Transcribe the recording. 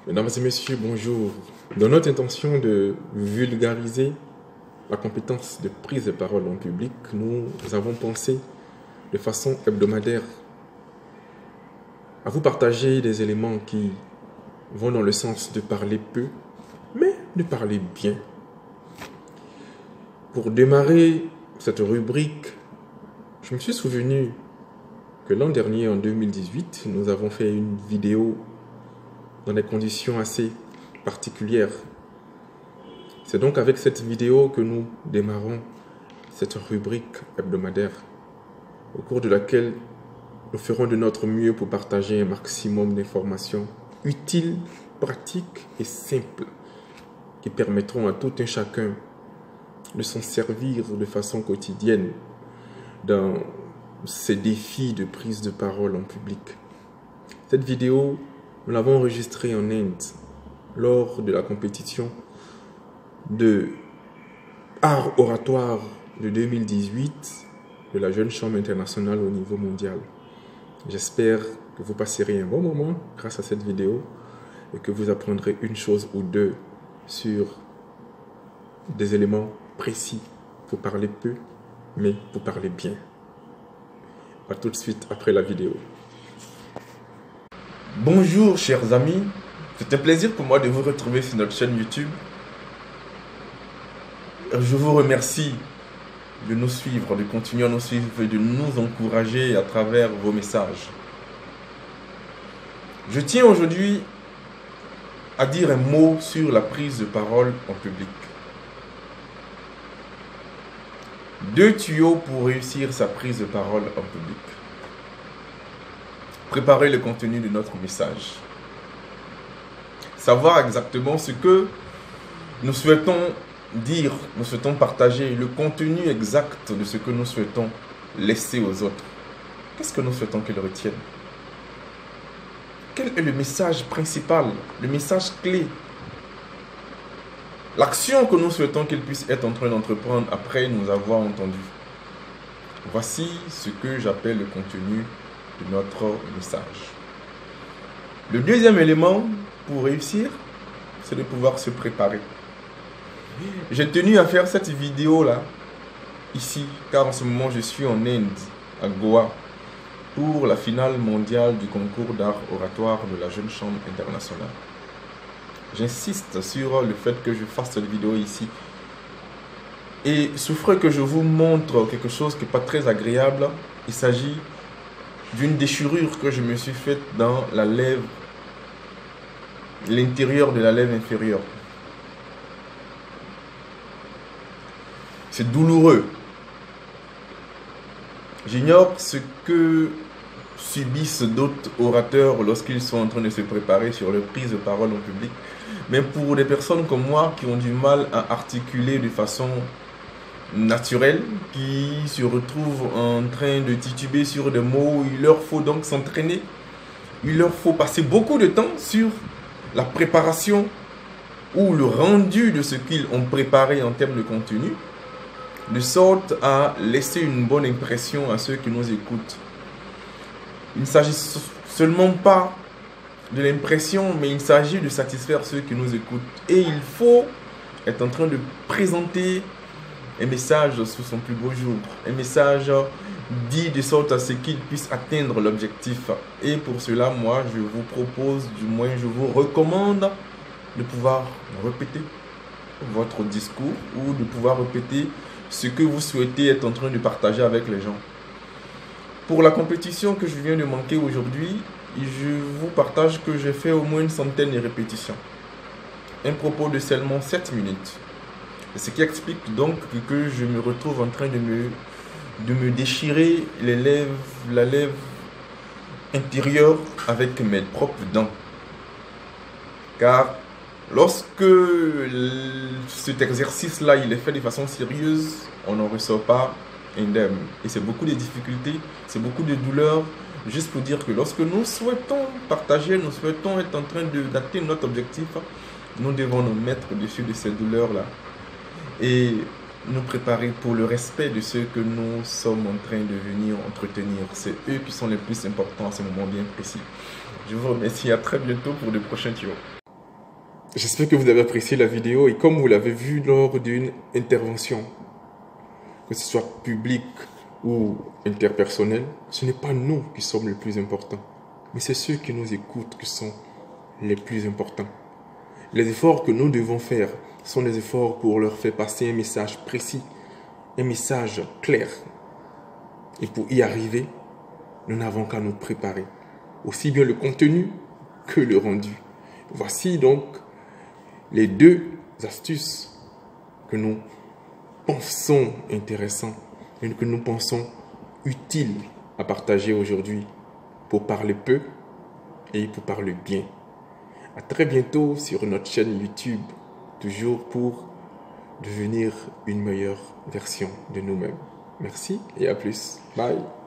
Mesdames et messieurs, bonjour. Dans notre intention de vulgariser la compétence de prise de parole en public, nous avons pensé de façon hebdomadaire à vous partager des éléments qui vont dans le sens de parler peu, mais de parler bien. Pour démarrer cette rubrique, je me suis souvenu que l'an dernier, en 2018, nous avons fait une vidéo dans des conditions assez particulières. C'est donc avec cette vidéo que nous démarrons cette rubrique hebdomadaire, au cours de laquelle nous ferons de notre mieux pour partager un maximum d'informations utiles, pratiques et simples qui permettront à tout un chacun de s'en servir de façon quotidienne dans ces défis de prise de parole en public. Cette vidéo, nous l'avons enregistrée en Inde lors de la compétition de art oratoire de 2018 de la Jeune Chambre internationale au niveau mondial. J'espère que vous passerez un bon moment grâce à cette vidéo et que vous apprendrez une chose ou deux sur des éléments précis pour parler peu, mais pour parler bien. A tout de suite après la vidéo. Bonjour chers amis, c'est un plaisir pour moi de vous retrouver sur notre chaîne YouTube. Je vous remercie de nous suivre, de continuer à nous suivre et de nous encourager à travers vos messages. Je tiens aujourd'hui à dire un mot sur la prise de parole en public. 2 tuyaux pour réussir sa prise de parole en public. Préparer le contenu de notre message. Savoir exactement ce que nous souhaitons dire, nous souhaitons partager, le contenu exact de ce que nous souhaitons laisser aux autres. Qu'est-ce que nous souhaitons qu'ils retiennent? Quel est le message principal, le message clé? L'action que nous souhaitons qu'ils puissent être en train d'entreprendre après nous avoir entendus. Voici ce que j'appelle le contenu de notre message. Le deuxième élément pour réussir, c'est de pouvoir se préparer. J'ai tenu à faire cette vidéo là, ici, car en ce moment je suis en Inde, à Goa, pour la finale mondiale du concours d'art oratoire de la Jeune Chambre internationale. J'insiste sur le fait que je fasse cette vidéo ici. Et souffrez que je vous montre quelque chose qui n'est pas très agréable. Il s'agit d'une déchirure que je me suis faite dans la lèvre, l'intérieur de la lèvre inférieure. C'est douloureux. J'ignore ce que subissent d'autres orateurs lorsqu'ils sont en train de se préparer sur leur prise de parole en public. Mais pour des personnes comme moi qui ont du mal à articuler de façon naturelle, qui se retrouvent en train de tituber sur des mots, il leur faut donc s'entraîner. Il leur faut passer beaucoup de temps sur la préparation ou le rendu de ce qu'ils ont préparé en termes de contenu, de sorte à laisser une bonne impression à ceux qui nous écoutent. Il ne s'agit seulement pas de l'impression, mais il s'agit de satisfaire ceux qui nous écoutent. Et il faut être en train de présenter un message sous son plus beau jour, un message dit de sorte à ce qu'il puisse atteindre l'objectif. Et pour cela, moi, je vous propose, du moins je vous recommande de pouvoir répéter votre discours ou de pouvoir répéter ce que vous souhaitez être en train de partager avec les gens. Pour la compétition que je viens de manquer aujourd'hui, je vous partage que j'ai fait au moins une centaine de répétitions. Un propos de seulement 7 minutes. Ce qui explique donc que je me retrouve en train de me déchirer les lèvres, la lèvre intérieure avec mes propres dents. Car lorsque cet exercice-là il est fait de façon sérieuse, on n'en ressort pas indemne. Et c'est beaucoup de difficultés, c'est beaucoup de douleurs. Juste pour dire que lorsque nous souhaitons partager, nous souhaitons être en train d'atteindre notre objectif, nous devons nous mettre au-dessus de ces douleurs-là et nous préparer pour le respect de ceux que nous sommes en train de venir entretenir. C'est eux qui sont les plus importants à ce moment bien précis. Je vous remercie, à très bientôt pour de prochains tuyaux. J'espère que vous avez apprécié la vidéo et comme vous l'avez vu lors d'une intervention, que ce soit publique ou interpersonnelle, ce n'est pas nous qui sommes les plus importants, mais c'est ceux qui nous écoutent qui sont les plus importants. Les efforts que nous devons faire sont des efforts pour leur faire passer un message précis, un message clair. Et pour y arriver, nous n'avons qu'à nous préparer, aussi bien le contenu que le rendu. Voici donc les 2 astuces que nous pensons intéressantes et que nous pensons utiles à partager aujourd'hui pour parler peu et pour parler bien. À très bientôt sur notre chaîne YouTube, toujours pour devenir une meilleure version de nous-mêmes. Merci et à plus. Bye.